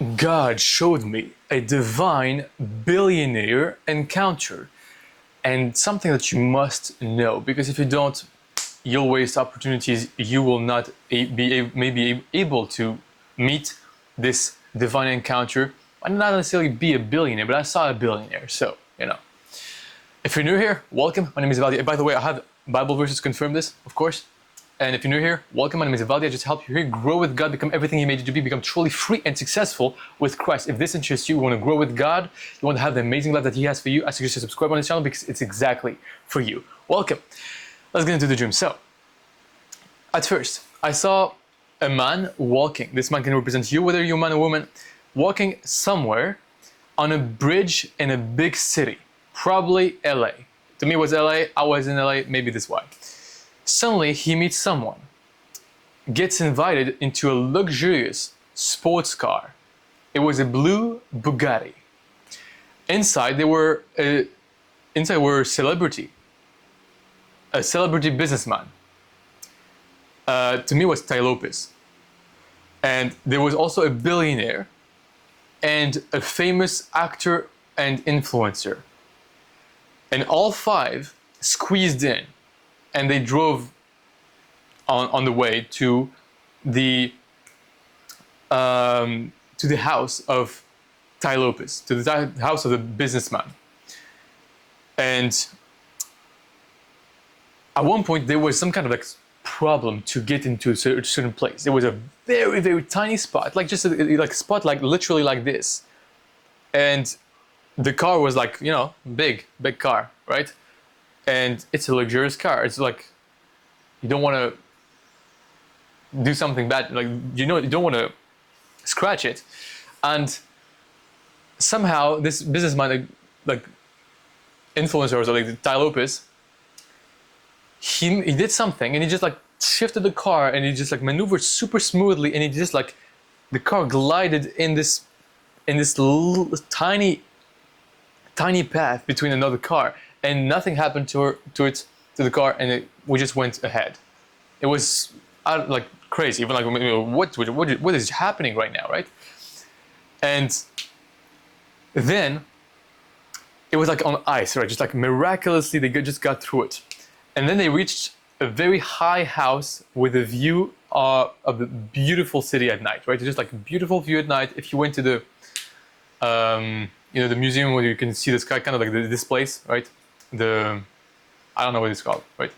God showed me a divine billionaire encounter, and something that you must know, because if you don't, you'll waste opportunities. You will not maybe able to meet this divine encounter and not necessarily be a billionaire, but I saw a billionaire. So, if you're new here, welcome. My name is Ivaldi. By the way, I have Bible verses to confirm this, of course. And if you're new here, welcome. My name is Ivaldi. I just help you here grow with God, become everything He made you to be, become truly free and successful with Christ. If this interests you, you want to grow with God, you want to have the amazing life that He has for you, I suggest you subscribe on this channel because it's exactly for you. Welcome. Let's get into the dream. So, at first, I saw a man walking. This man can represent you, whether you're a man or woman, walking somewhere on a bridge in a big city, probably LA. To me, it was LA. I was in LA. Maybe this why. Suddenly, he meets someone, gets invited into a luxurious sports car. It was a blue Bugatti. Inside, were a celebrity, a celebrity businessman. To me, it was Ty Lopez. And there was also a billionaire and a famous actor and influencer. And all five squeezed in. And they drove on the way to the house of Ty Lopez, to the house of the businessman. And at one point, there was some kind of problem to get into a certain place. It was a very, very tiny spot, like just a spot, literally like this. And the car was big car, right? And it's a luxurious car. It's like, you don't want to do something bad. You don't want to scratch it. And somehow this businessman, influencer, or Ty Lopez, he did something, and he just shifted the car, and he just maneuvered super smoothly, and he just the car glided in this little, tiny path between another car. And nothing happened to the car, and we just went ahead. It was crazy. Even what is happening right now, right? And then it was on ice, right? Just miraculously, they just got through it. And then they reached a very high house with a view of the beautiful city at night, right? Just a beautiful view at night. If you went to the the museum where you can see the sky, kind of this place, right? I don't know what it's called, right?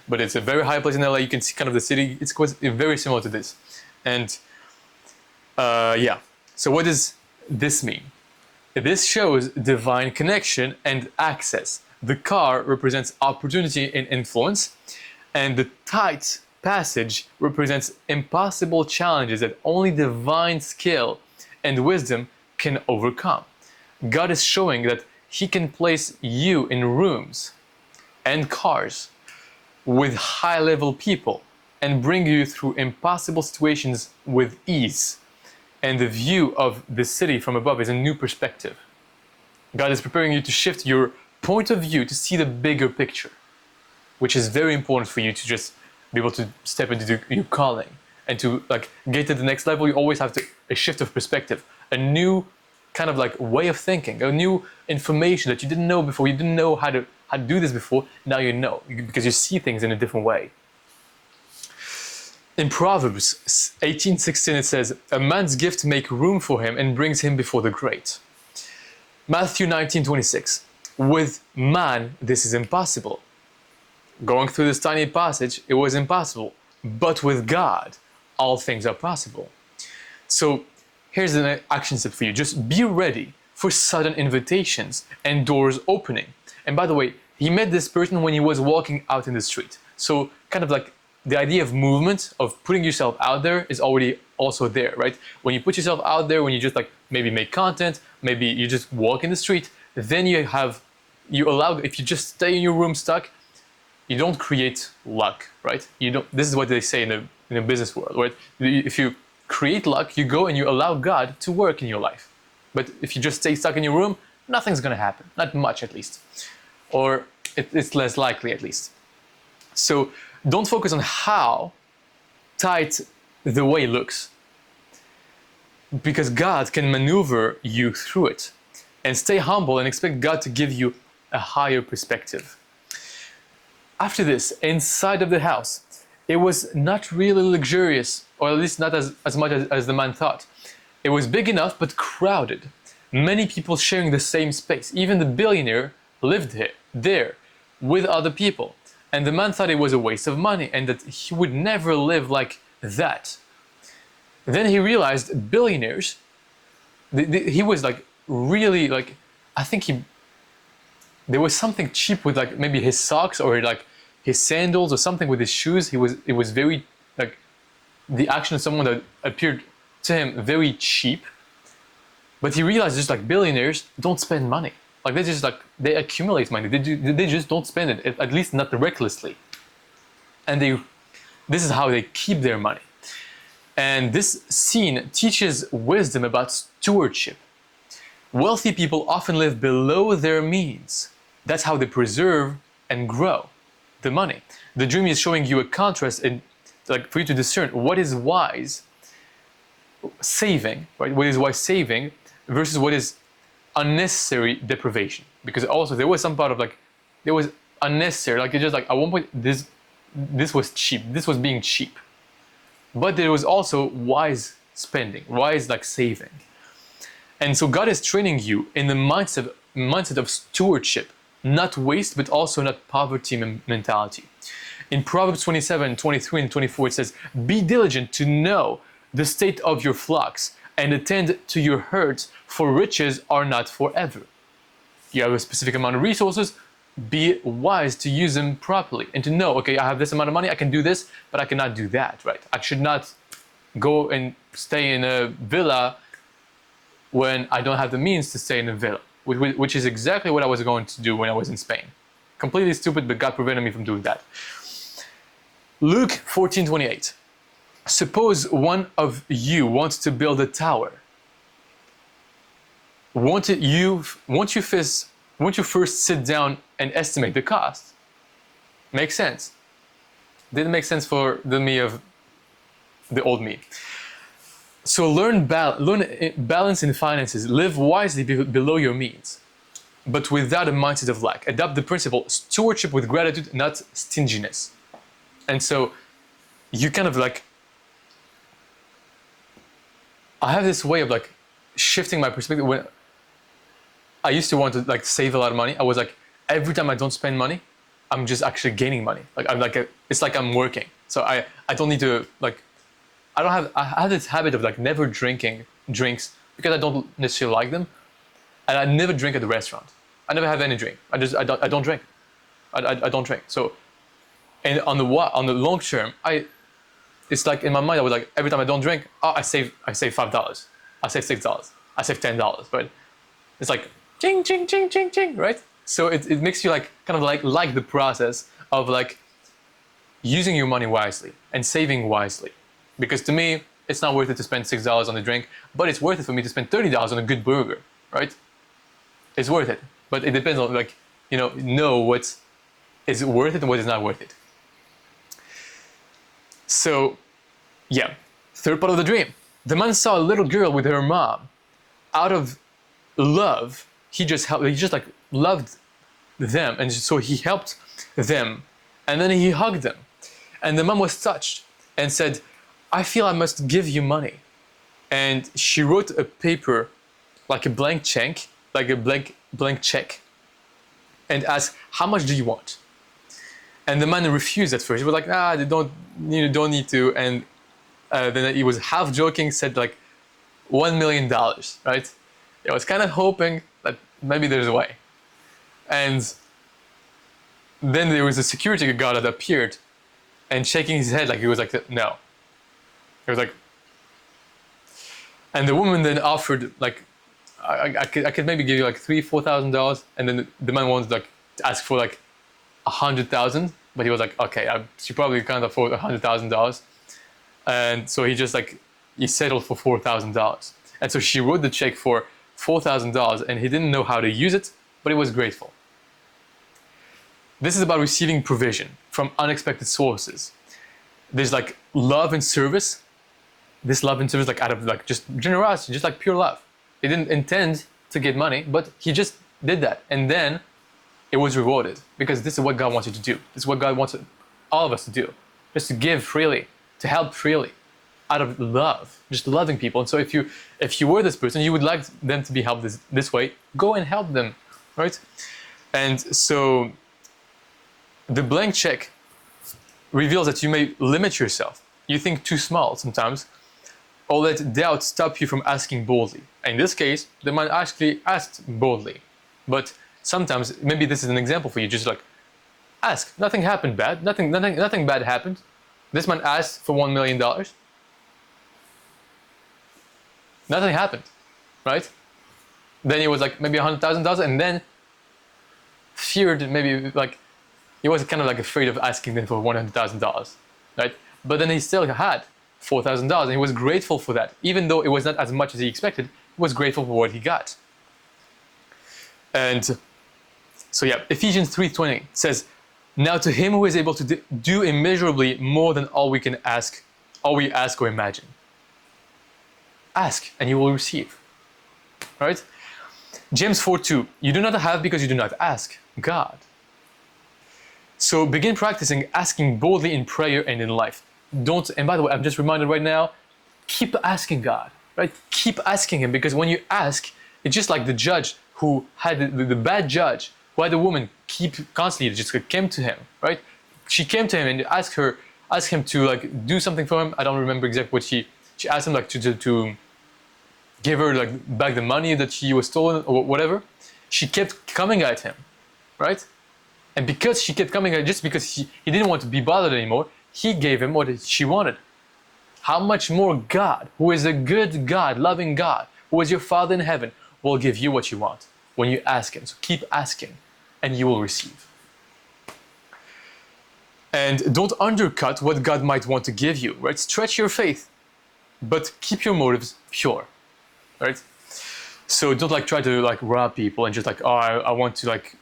But it's a very high place in LA. You can see kind of the city. It's very similar to this. And yeah, so what does this mean? This shows divine connection and access. The car represents opportunity and influence, and the tight passage represents impossible challenges that only divine skill and wisdom can overcome. God is showing that He can place you in rooms and cars with high-level people and bring you through impossible situations with ease. And the view of the city from above is a new perspective. God is preparing you to shift your point of view to see the bigger picture, which is very important for you to just be able to step into your calling. And to get to the next level, you always have a shift of perspective, a new kind of way of thinking, a new information that you didn't know before. You didn't know how to do this before. Now you know, because you see things in a different way. In Proverbs 18:16 it says, "A man's gift make room for him and brings him before the great." Matthew 19:26, "With man this is impossible." Going through this tiny passage, it was impossible. But with God, all things are possible. So here's an action step for you. Just be ready for sudden invitations and doors opening. And by the way, he met this person when he was walking out in the street. So kind of the idea of movement, of putting yourself out there, is already also there, right? When you put yourself out there, when you just maybe make content, maybe you just walk in the street, then you allow, if you just stay in your room stuck, you don't create luck, right? This is what they say in the business world, right? If you create luck, you go and you allow God to work in your life. But if you just stay stuck in your room, nothing's going to happen. Not much, at least. Or it's less likely, at least. So don't focus on how tight the way looks. because God can maneuver you through it. And stay humble and expect God to give you a higher perspective. After this, inside of the house, it was not really luxurious, or at least not as much as the man thought. It was big enough, but crowded. Many people sharing the same space. Even the billionaire lived there with other people. And the man thought it was a waste of money and that he would never live like that. Then he realized billionaires, he was like really like, I think there was something cheap with like maybe his socks or like his sandals or something with his shoes. It was very like the action of someone that appeared to him very cheap. But he realized just like billionaires don't spend money. Like they accumulate money. They just don't spend it, at least not recklessly. And this is how they keep their money. And this scene teaches wisdom about stewardship. Wealthy people often live below their means. That's how they preserve and grow the money. The dream is showing you a contrast in, like, for you to discern what is wise saving, right? What is wise saving versus what is unnecessary deprivation. Because also there was some part of like, there was unnecessary, like it just like at one point this was cheap, this was being cheap. But there was also wise spending, wise like saving. And so God is training you in the mindset of stewardship, not waste, but also not poverty mentality. In Proverbs 27, 23, and 24, it says, "Be diligent to know the state of your flocks and attend to your herds, for riches are not forever." You have a specific amount of resources, be wise to use them properly and to know, okay, I have this amount of money, I can do this, but I cannot do that, right? I should not go and stay in a villa when I don't have the means to stay in a villa, which is exactly what I was going to do when I was in Spain. Completely stupid, but God prevented me from doing that. Luke 14:28. Suppose one of you wants to build a tower. Won't you first sit down and estimate the cost? Makes sense. Didn't make sense for the me of the old me. So learn balance in finances. Live wisely below your means, but without a mindset of lack. Adopt the principle stewardship with gratitude, not stinginess. And so you kind of like, I have this way of like shifting my perspective. When I used to want to like save a lot of money, I was like, every time I don't spend money, I'm just actually gaining money. Like I'm like, it's like I'm working. So I don't need to like, I have this habit of like never drinking drinks because I don't necessarily like them. And I never drink at the restaurant. I never have any drink. I don't drink. I don't drink. So, and on the long term, it's like in my mind, I was like, every time I don't drink, oh, I save $5. I save $6. I save $10. But it's like, ching, ching, ching, ching, ching, right? So it makes you like, kind of like the process of like using your money wisely and saving wisely. Because to me, it's not worth it to spend $6 on a drink, but it's worth it for me to spend $30 on a good burger, right? It's worth it. But it depends on like, know what is worth it and what is not worth it. So, yeah, third part of the dream. The man saw a little girl with her mom. Out of love, he just like loved them, and so he helped them, and then he hugged them. And the mom was touched and said, "I feel I must give you money." And she wrote a paper, like a blank check, and asked, "How much do you want?" And the man refused at first. He was like, "They don't need to." And then he was half joking, said like $1 million, right? I was kind of hoping that maybe there's a way. And then there was a security guard that appeared and shaking his head like he was like, no. He was like, and the woman then offered like, I could maybe give you like $3,000-$4,000, and then the man wanted like to ask for like 100,000, but he was like, okay, she probably can't afford $100,000, and so he settled for $4,000, and so she wrote the check for $4,000, and he didn't know how to use it, but he was grateful. This is about receiving provision from unexpected sources. There's like love and service, this love and service like out of like just generosity, just like pure love. He didn't intend to get money, but he just did that, and then it was rewarded, because this is what God wants you to do. This is what God wants all of us to do, just to give freely, to help freely, out of love, just loving people. And so if you were this person, you would like them to be helped this way, go and help them, right? And so the blank check reveals that you may limit yourself. You think too small sometimes, or let doubt stop you from asking boldly. In this case, the man actually asked boldly, but sometimes, maybe this is an example for you, just like ask. Nothing happened bad. Nothing bad happened. This man asked for $1 million. Nothing happened, right? Then he was like maybe $100,000, and then feared, maybe like he was kind of like afraid of asking them for $100,000, right? But then he still had $4,000, and he was grateful for that, even though it was not as much as he expected. He was grateful for what he got. And so yeah, Ephesians 3:20 says, "Now to him who is able to do immeasurably more than all we ask or imagine." Ask and you will receive. Right? James 4:2, "You do not have because you do not ask God." So begin practicing asking boldly in prayer and in life. And by the way, I'm just reminded right now, keep asking God, right? Keep asking him, because when you ask, it's just like the judge who had the bad judge who had the woman constantly just came to him, right? She came to him and asked him to like do something for him. I don't remember exactly what she asked him, like to give her like back the money that he was stolen or whatever. She kept coming at him, right? And because she kept coming at him, just because he didn't want to be bothered anymore, he gave him what she wanted. How much more God, who is a good God, loving God, who is your Father in heaven, will give you what you want when you ask him. So keep asking and you will receive. And don't undercut what God might want to give you, right? Stretch your faith, but keep your motives pure, right? So don't like try to like rob people and just like, oh, I want to like,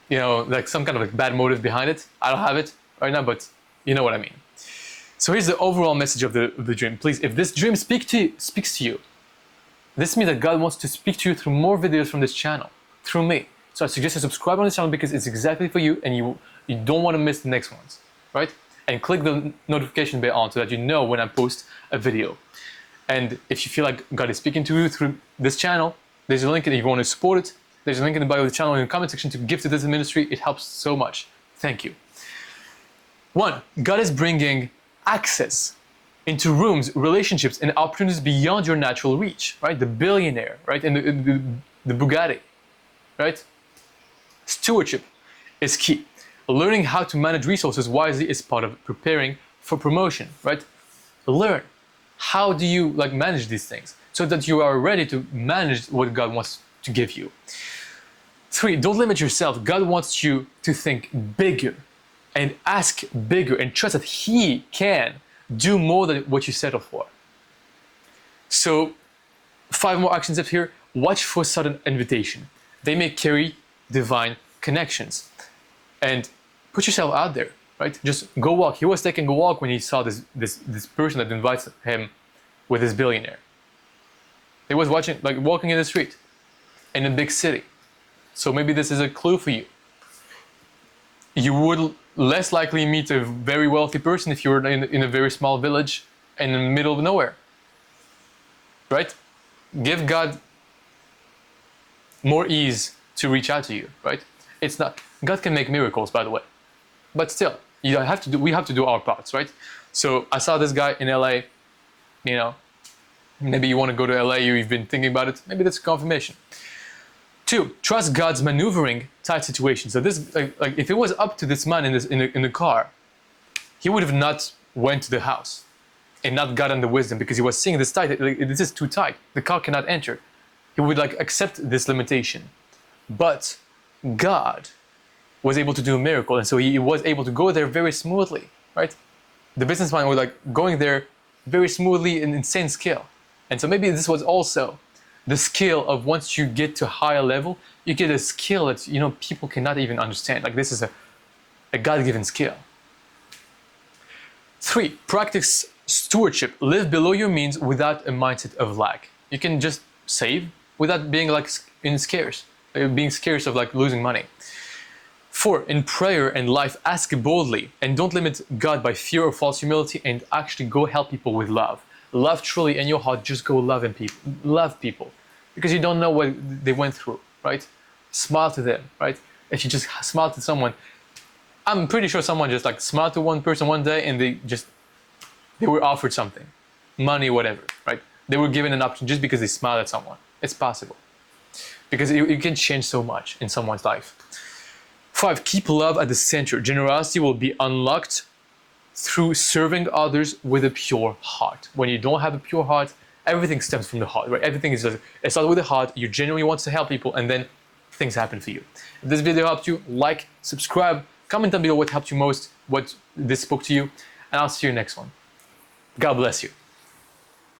you know, like some kind of like bad motive behind it. I don't have it right now, but you know what I mean. So here's the overall message of the dream. Please, if this dream speaks to you, this means that God wants to speak to you through more videos from this channel, through me. So I suggest you subscribe on this channel, because it's exactly for you, and you don't want to miss the next ones, right? And click the notification bell on so that you know when I post a video. And if you feel like God is speaking to you through this channel, there's a link if you want to support it. There's a link in the bio of the channel in the comment section to give to this ministry. It helps so much. Thank you. 1. God is bringing access into rooms, relationships, and opportunities beyond your natural reach, right? The billionaire, right? And the Bugatti, right? Stewardship is key. Learning how to manage resources wisely is part of preparing for promotion, right? Learn. How do you like manage these things so that you are ready to manage what God wants to give you? 3, don't limit yourself. God wants you to think bigger and ask bigger and trust that He can do more than what you settle for. So 5 more action steps here. Watch for sudden invitation. They may carry divine connections. And put yourself out there, right? Just go walk. He was taking a walk when he saw this person that invites him with his billionaire. He was walking in the street in a big city. So maybe this is a clue for you. You would less likely meet a very wealthy person if you were in a very small village in the middle of nowhere, right? Give God more ease to reach out to you, right? It's not, God can make miracles, by the way, but still, we have to do our parts, right? So I saw this guy in LA, you know, maybe you want to go to LA, you've been thinking about it, maybe that's confirmation. 2, trust God's maneuvering tight situations. So this, like if it was up to this man in the car, he would have not went to the house and not gotten the wisdom, because he was seeing this tight, like, this is too tight, the car cannot enter. He would like accept this limitation. But God was able to do a miracle, and so he was able to go there very smoothly, right? The businessman was like going there very smoothly in insane skill. And so maybe this was also the skill of, once you get to a higher level, you get a skill that, you know, people cannot even understand. Like this is a God-given skill. 3, practice Stewardship, live below your means without a mindset of lack. You can just save without being like being scarce of like losing money. 4, in prayer and life, ask boldly and don't limit God by fear or false humility, and actually go help people with love. Love truly in your heart, just go love people, because you don't know what they went through, right? Smile to them, right? If you just smile to someone, I'm pretty sure someone just like smiled to one person one day and they were offered something, money, whatever, right? They were given an option just because they smiled at someone. It's possible, because you can change so much in someone's life. 5, keep love at the center. Generosity will be unlocked through serving others with a pure heart. When you don't have a pure heart, everything stems from the heart, right? Everything is just, it starts with the heart. You genuinely want to help people, and then things happen for you. If this video helped you, like, subscribe, comment down below what helped you most, what this spoke to you, and I'll see you next one. God bless you.